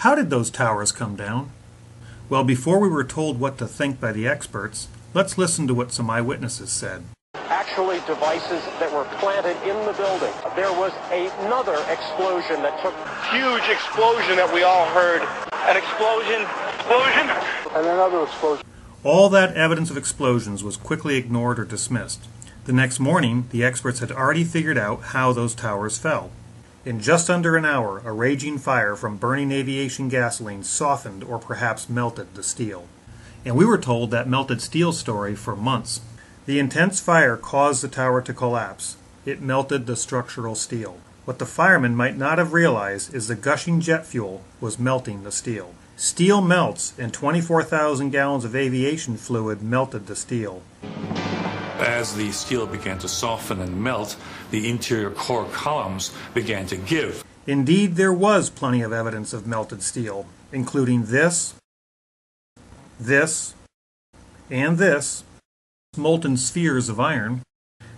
How did those towers come down? Well, before we were told what to think by the experts, let's listen to what some eyewitnesses said. Actually, devices that were planted in the building. There was another explosion that took... Huge explosion that we all heard. An explosion, and another explosion. All that evidence of explosions was quickly ignored or dismissed. The next morning, the experts had already figured out how those towers fell. In just under an hour, a raging fire from burning aviation gasoline softened or perhaps melted the steel. And we were told that melted steel story for months. The intense fire caused the tower to collapse. It melted the structural steel. What the firemen might not have realized is the gushing jet fuel was melting the steel. Steel melts, and 24,000 gallons of aviation fluid melted the steel. As the steel began to soften and melt, the interior core columns began to give. Indeed, there was plenty of evidence of melted steel, including this, and this, molten spheres of iron,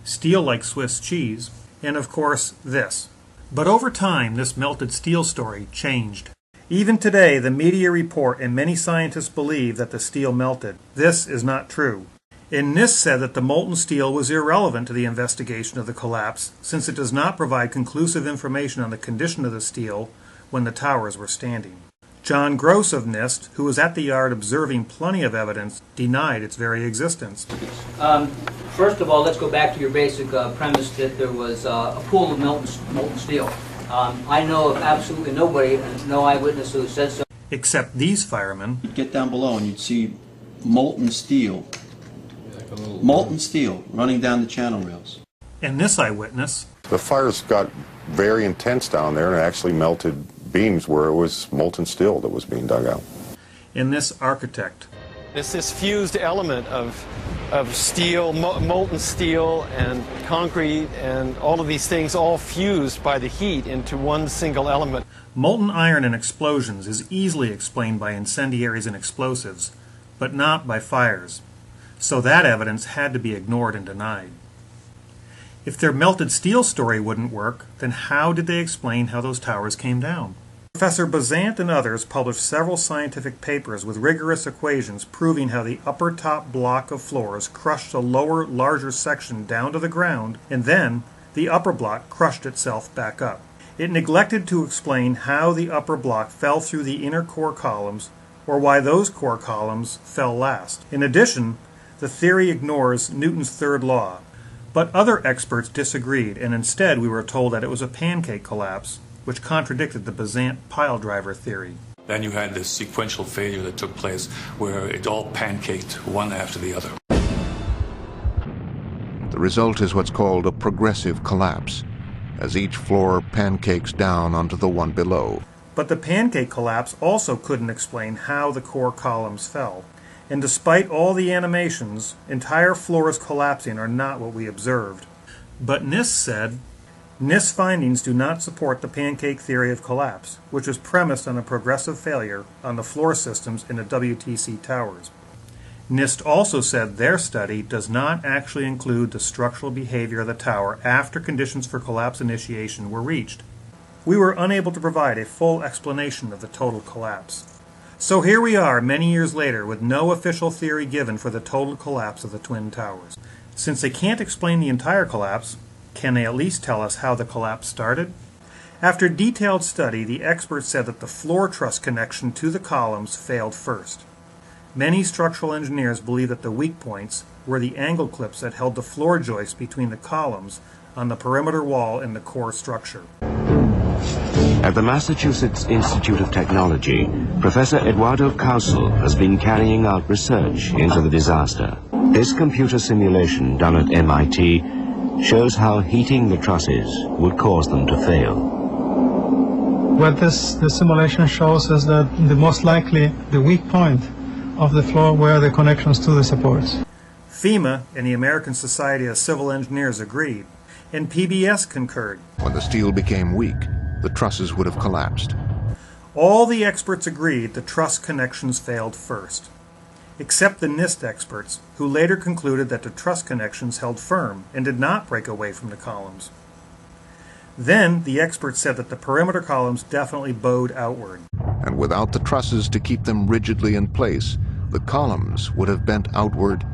steel like Swiss cheese, and of course this. But over time, this melted steel story changed. Even today, the media report and many scientists believe that the steel melted. This is not true. And NIST said that the molten steel was irrelevant to the investigation of the collapse, since it does not provide conclusive information on the condition of the steel when the towers were standing. John Gross of NIST, who was at the yard observing plenty of evidence, denied its very existence. First of all, let's go back to your basic premise that there was a pool of molten steel. I know of absolutely nobody, no eyewitness who said so. Except these firemen. You'd get down below and you'd see molten steel. Molten steel running down the channel rails. And this eyewitness. The fires got very intense down there and actually melted beams where it was molten steel that was being dug out. And this architect. It's this fused element of steel, molten steel and concrete and all of these things all fused by the heat into one single element. Molten iron in explosions is easily explained by incendiaries and explosives, but not by fires. So that evidence had to be ignored and denied. If their melted steel story wouldn't work, then how did they explain how those towers came down? Professor Bazant and others published several scientific papers with rigorous equations proving how the upper top block of floors crushed the lower, larger section down to the ground, and then the upper block crushed itself back up. It neglected to explain how the upper block fell through the inner core columns, or why those core columns fell last. In addition, the theory ignores Newton's third law. But other experts disagreed, and instead we were told that it was a pancake collapse, which contradicted the Bazant pile driver theory. Then you had this sequential failure that took place where it all pancaked one after the other. The result is what's called a progressive collapse, as each floor pancakes down onto the one below. But the pancake collapse also couldn't explain how the core columns fell. And despite all the animations, entire floors collapsing are not what we observed. But NIST said, NIST findings do not support the pancake theory of collapse, which is premised on a progressive failure on the floor systems in the WTC towers. NIST also said their study does not actually include the structural behavior of the tower after conditions for collapse initiation were reached. We were unable to provide a full explanation of the total collapse. So here we are many years later with no official theory given for the total collapse of the Twin Towers. Since they can't explain the entire collapse, can they at least tell us how the collapse started? After detailed study, the experts said that the floor truss connection to the columns failed first. Many structural engineers believe that the weak points were the angle clips that held the floor joists between the columns on the perimeter wall and the core structure. At the Massachusetts Institute of Technology, Professor Eduardo Causel has been carrying out research into the disaster. This computer simulation done at MIT shows how heating the trusses would cause them to fail. What this simulation shows is that the most likely, the weak point of the floor were the connections to the supports. FEMA and the American Society of Civil Engineers agreed, and PBS concurred. When the steel became weak, the trusses would have collapsed. All the experts agreed the truss connections failed first, except the NIST experts, who later concluded that the truss connections held firm and did not break away from the columns. Then the experts said that the perimeter columns definitely bowed outward. and without the trusses to keep them rigidly in place, the columns would have bent outward.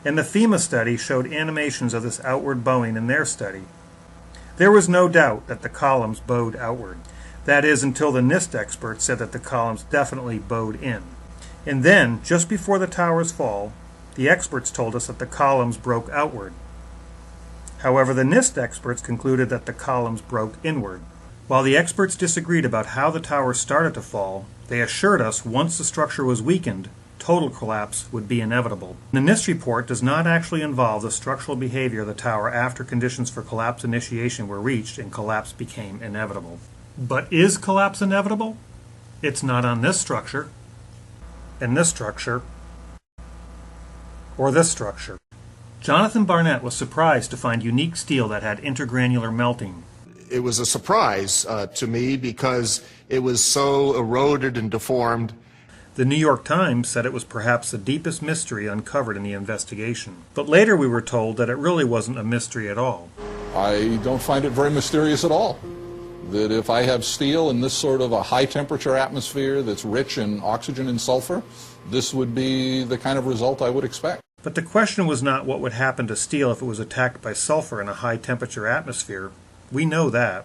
And the FEMA study showed animations of this outward bowing in their study. There was no doubt that the columns bowed outward. That is, until the NIST experts said that the columns definitely bowed in. And then, just before the tower's fall, the experts told us that the columns broke outward. However, the NIST experts concluded that the columns broke inward. While the experts disagreed about how the tower started to fall, they assured us once the structure was weakened, total collapse would be inevitable. The NIST report does not actually involve the structural behavior of the tower after conditions for collapse initiation were reached and collapse became inevitable. But is collapse inevitable? It's not on this structure, and this structure, or this structure. Jonathan Barnett was surprised to find unique steel that had intergranular melting. It was a surprise to me because it was so eroded and deformed. The New York Times said it was perhaps the deepest mystery uncovered in the investigation. But later we were told that it really wasn't a mystery at all. I don't find it very mysterious at all. That if I have steel in this sort of a high temperature atmosphere that's rich in oxygen and sulfur, this would be the kind of result I would expect. But the question was not what would happen to steel if it was attacked by sulfur in a high temperature atmosphere. We know that.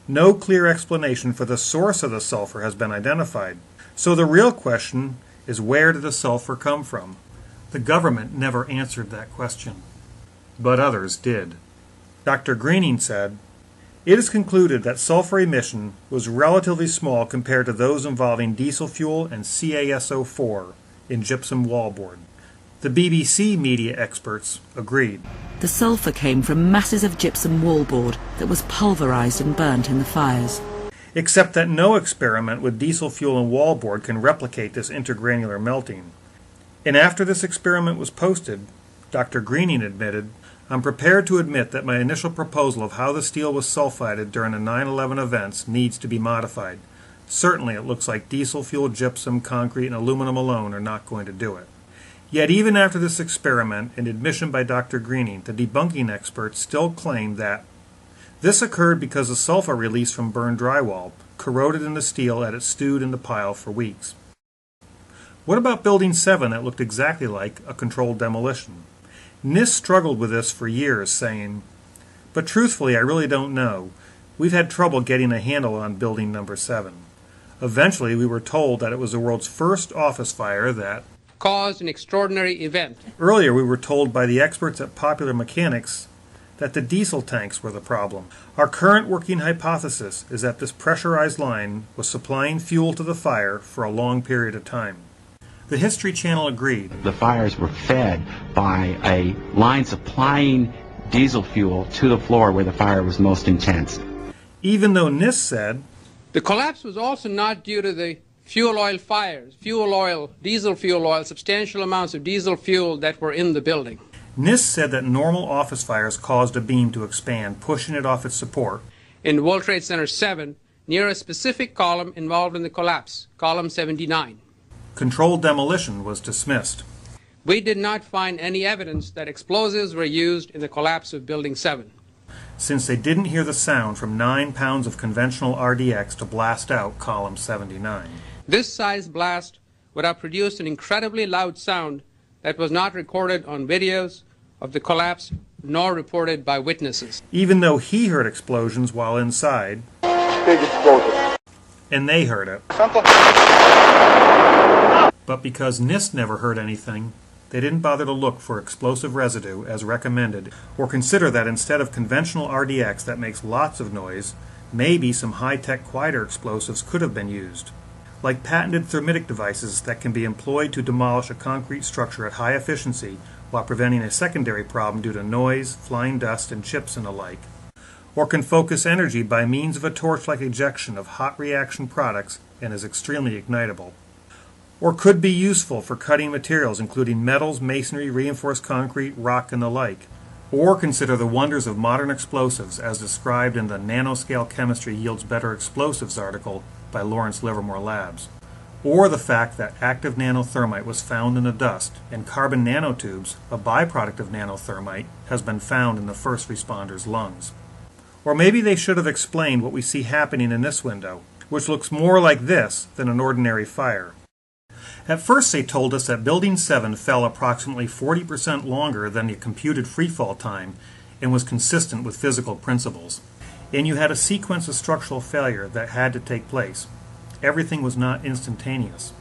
No clear explanation for the source of the sulfur has been identified. So the real question is, where did the sulfur come from? The government never answered that question. But others did. Dr. Greening said, "It is concluded that sulfur emission was relatively small compared to those involving diesel fuel and CaSO4 in gypsum wallboard." The BBC media experts agreed. The sulfur came from masses of gypsum wallboard that was pulverized and burnt in the fires. Except that no experiment with diesel fuel and wallboard can replicate this intergranular melting. And after this experiment was posted, Dr. Greening admitted, "I'm prepared to admit that my initial proposal of how the steel was sulfided during the 9/11 events needs to be modified. Certainly it looks like diesel fuel, gypsum, concrete, and aluminum alone are not going to do it." Yet even after this experiment and admission by Dr. Greening, the debunking experts still claim that this occurred because the sulfur released from burned drywall corroded in the steel as it stewed in the pile for weeks. What about Building 7 that looked exactly like a controlled demolition? NIST struggled with this for years, saying, "But truthfully, I really don't know. We've had trouble getting a handle on Building Number 7. Eventually, we were told that it was the world's first office fire that caused an extraordinary event. Earlier, we were told by the experts at Popular Mechanics that the diesel tanks were the problem. Our current working hypothesis is that this pressurized line was supplying fuel to the fire for a long period of time." The History Channel agreed. The fires were fed by a line supplying diesel fuel to the floor where the fire was most intense. Even though NIST said the collapse was also not due to the fuel oil fires, diesel fuel oil, substantial amounts of diesel fuel that were in the building. NIST said that normal office fires caused a beam to expand, pushing it off its support. In World Trade Center 7, near a specific column involved in the collapse, column 79. Controlled demolition was dismissed. We did not find any evidence that explosives were used in the collapse of Building 7. Since they didn't hear the sound from 9 pounds of conventional RDX to blast out column 79. This size blast would have produced an incredibly loud sound that was not recorded on videos of the collapse nor reported by witnesses. Even though he heard explosions while inside, Big explosion. And they heard it. But because NIST never heard anything, they didn't bother to look for explosive residue as recommended, or consider that instead of conventional RDX that makes lots of noise, maybe some high-tech quieter explosives could have been used, like patented thermitic devices that can be employed to demolish a concrete structure at high efficiency while preventing a secondary problem due to noise, flying dust, and chips and the like, or can focus energy by means of a torch-like ejection of hot reaction products and is extremely ignitable, or could be useful for cutting materials including metals, masonry, reinforced concrete, rock, and the like, or consider the wonders of modern explosives as described in the Nanoscale Chemistry Yields Better Explosives article by Lawrence Livermore Labs, or the fact that active nanothermite was found in the dust, and carbon nanotubes, a byproduct of nanothermite, has been found in the first responders' lungs. Or maybe they should have explained what we see happening in this window. which looks more like this than an ordinary fire. At first they told us that Building 7 fell approximately 40% longer than the computed freefall time and was consistent with physical principles. And you had a sequence of structural failure that had to take place. Everything was not instantaneous.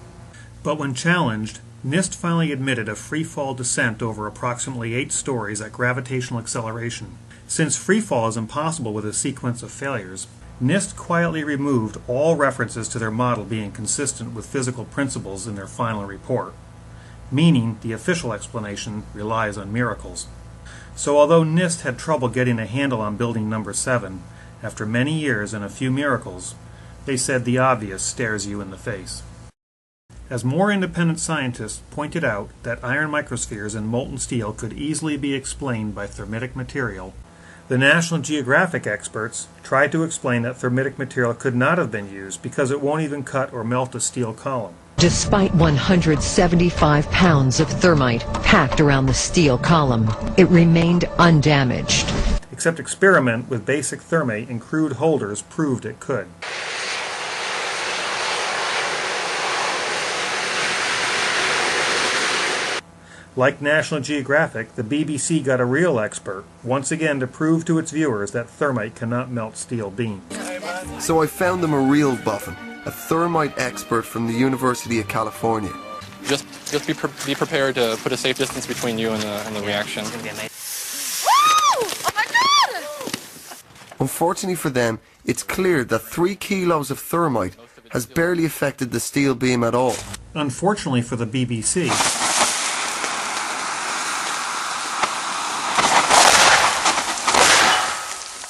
But when challenged, NIST finally admitted a freefall descent over approximately 8 stories at gravitational acceleration. Since freefall is impossible with a sequence of failures, NIST quietly removed all references to their model being consistent with physical principles in their final report, meaning the official explanation relies on miracles. So although NIST had trouble getting a handle on building number 7, after many years and a few miracles, they said the obvious stares you in the face. As more independent scientists pointed out that iron microspheres in molten steel could easily be explained by thermitic material, the National Geographic experts tried to explain that thermitic material could not have been used because it won't even cut or melt a steel column. Despite 175 pounds of thermite packed around the steel column, it remained undamaged. Except experiment with basic thermate and crude holders proved it could. Like National Geographic, the BBC got a real expert, once again to prove to its viewers that thermite cannot melt steel beams. So I found them a real buffin, a thermite expert from the University of California. Just be prepared to put a safe distance between you and the reaction. Oh my God! Unfortunately for them, it's clear that 3 kilos of thermite has barely affected the steel beam at all. Unfortunately for the BBC,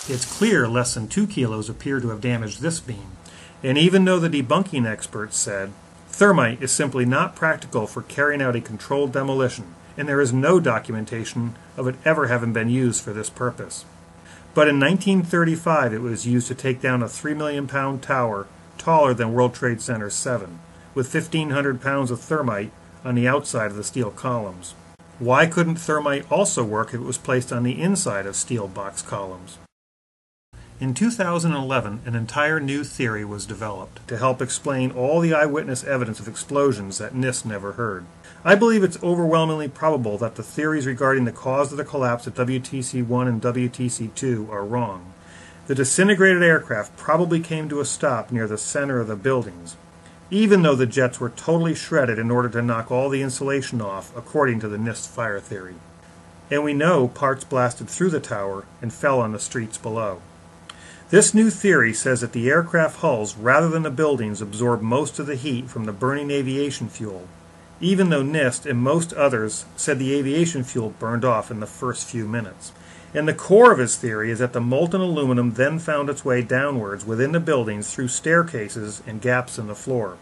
it's clear less than 2 kilos appear to have damaged this beam. And even though the debunking experts said, thermite is simply not practical for carrying out a controlled demolition, and there is no documentation of it ever having been used for this purpose. But in 1935 it was used to take down a 3 million pound tower taller than World Trade Center 7, with 1,500 pounds of thermite on the outside of the steel columns. Why couldn't thermite also work if it was placed on the inside of steel box columns? In 2011, an entire new theory was developed to help explain all the eyewitness evidence of explosions that NIST never heard. I believe it's overwhelmingly probable that the theories regarding the cause of the collapse at WTC-1 and WTC-2 are wrong. The disintegrated aircraft probably came to a stop near the center of the buildings, even though the jets were totally shredded in order to knock all the insulation off, according to the NIST fire theory. And we know parts blasted through the tower and fell on the streets below. This new theory says that the aircraft hulls rather than the buildings absorb most of the heat from the burning aviation fuel, even though NIST and most others said the aviation fuel burned off in the first few minutes. And the core of his theory is that the molten aluminum then found its way downwards within the buildings through staircases and gaps in the floor.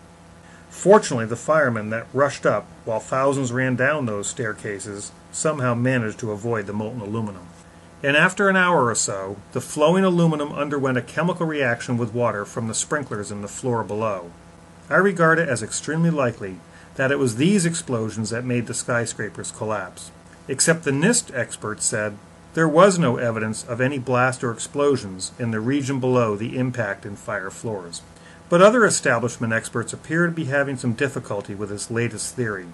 Fortunately, the firemen that rushed up while thousands ran down those staircases somehow managed to avoid the molten aluminum. And after an hour or so, the flowing aluminum underwent a chemical reaction with water from the sprinklers in the floor below. I regard it as extremely likely that it was these explosions that made the skyscrapers collapse. Except the NIST experts said there was no evidence of any blast or explosions in the region below the impact and fire floors. But other establishment experts appear to be having some difficulty with this latest theory.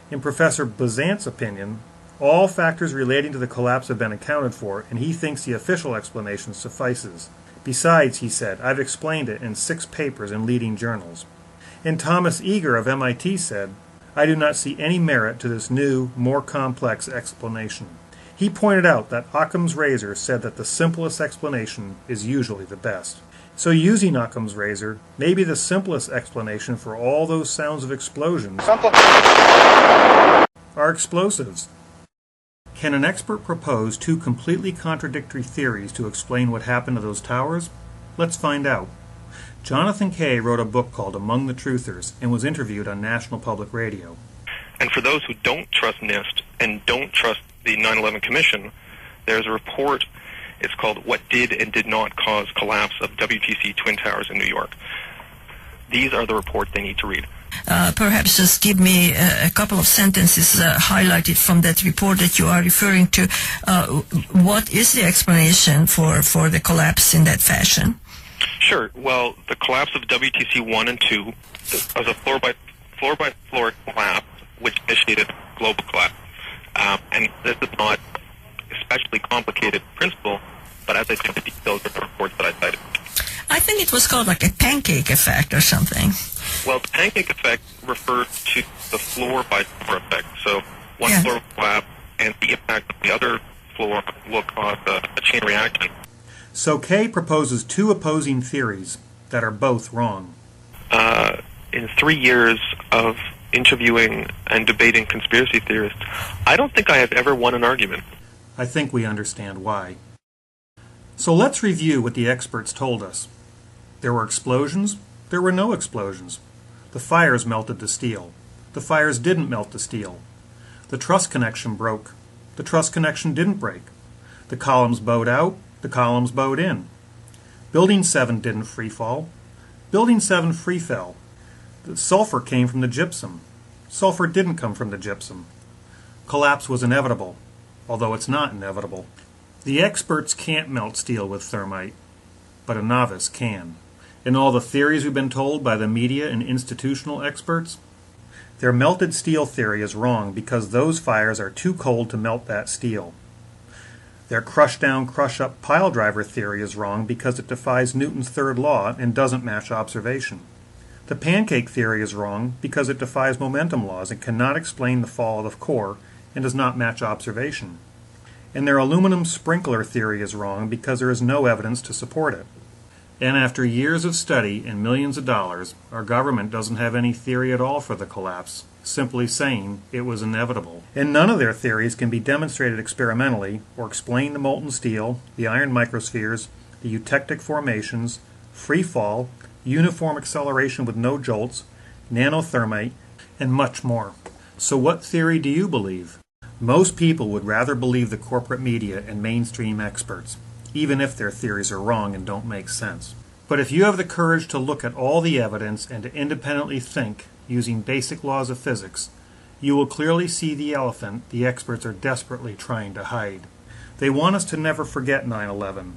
In Professor Bazant's opinion, all factors relating to the collapse have been accounted for, and he thinks the official explanation suffices. Besides, he said, I've explained it in 6 papers in leading journals. And Thomas Eager of MIT said, I do not see any merit to this new, more complex explanation. He pointed out that Occam's razor said that the simplest explanation is usually the best. So using Occam's razor may be the simplest explanation for all those sounds of explosions are explosives. Can an expert propose 2 completely contradictory theories to explain what happened to those towers? Let's find out. Jonathan Kay wrote a book called Among the Truthers and was interviewed on National Public Radio. And for those who don't trust NIST and don't trust the 9/11 Commission, there's a report, it's called What Did and Did Not Cause Collapse of WTC Twin Towers in New York. These are the reports they need to read. Perhaps just give me a couple of sentences highlighted from that report that you are referring to. What is the explanation for the collapse in that fashion? Sure. Sure. Well, the collapse of WTC 1 and 2 was a floor-by-floor collapse, which initiated global collapse. And this is not especially complicated principle, but as I said, the details of the reports that I cited. I think it was called like a pancake effect or something. Well, the pancake effect refers to the floor-by-floor effect. So one floor will collapse, and the impact of the other floor will cause a chain reaction. So Kay proposes two opposing theories that are both wrong. In 3 years of interviewing and debating conspiracy theorists, I don't think I have ever won an argument. I think we understand why. So let's review what the experts told us. There were explosions. There were no explosions. The fires melted the steel. The fires didn't melt the steel. The truss connection broke. The truss connection didn't break. The columns bowed out. The columns bowed in. Building 7 didn't free fall. Building 7 free fell. The sulfur came from the gypsum. Sulfur didn't come from the gypsum. Collapse was inevitable, although it's not inevitable. The experts can't melt steel with thermite, but a novice can. In all the theories we've been told by the media and institutional experts, their melted steel theory is wrong because those fires are too cold to melt that steel. Their crush-down, crush-up pile-driver theory is wrong because it defies Newton's third law and doesn't match observation. The pancake theory is wrong because it defies momentum laws and cannot explain the fall of the core and does not match observation. And their aluminum sprinkler theory is wrong because there is no evidence to support it. And after years of study and millions of dollars, our government doesn't have any theory at all for the collapse, simply saying it was inevitable. And none of their theories can be demonstrated experimentally or explain the molten steel, the iron microspheres, the eutectic formations, free fall, uniform acceleration with no jolts, nanothermite, and much more. So what theory do you believe? Most people would rather believe the corporate media and mainstream experts, even if their theories are wrong and don't make sense. But if you have the courage to look at all the evidence and to independently think using basic laws of physics, you will clearly see the elephant the experts are desperately trying to hide. They want us to never forget 9/11,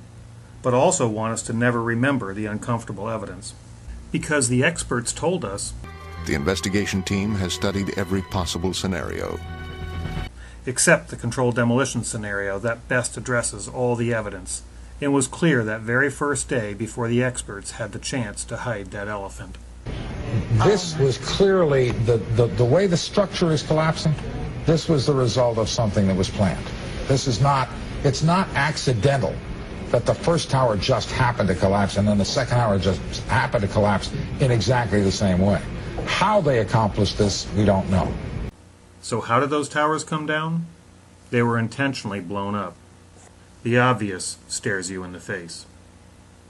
but also want us to never remember the uncomfortable evidence. Because the experts told us, the investigation team has studied every possible scenario, except the controlled demolition scenario that best addresses all the evidence, and was clear that very first day before the experts had the chance to hide that elephant. This was clearly, the way the structure is collapsing, this was the result of something that was planned. It's not accidental that the first tower just happened to collapse and then the second tower just happened to collapse in exactly the same way. How they accomplished this, we don't know. So how did those towers come down? They were intentionally blown up. The obvious stares you in the face.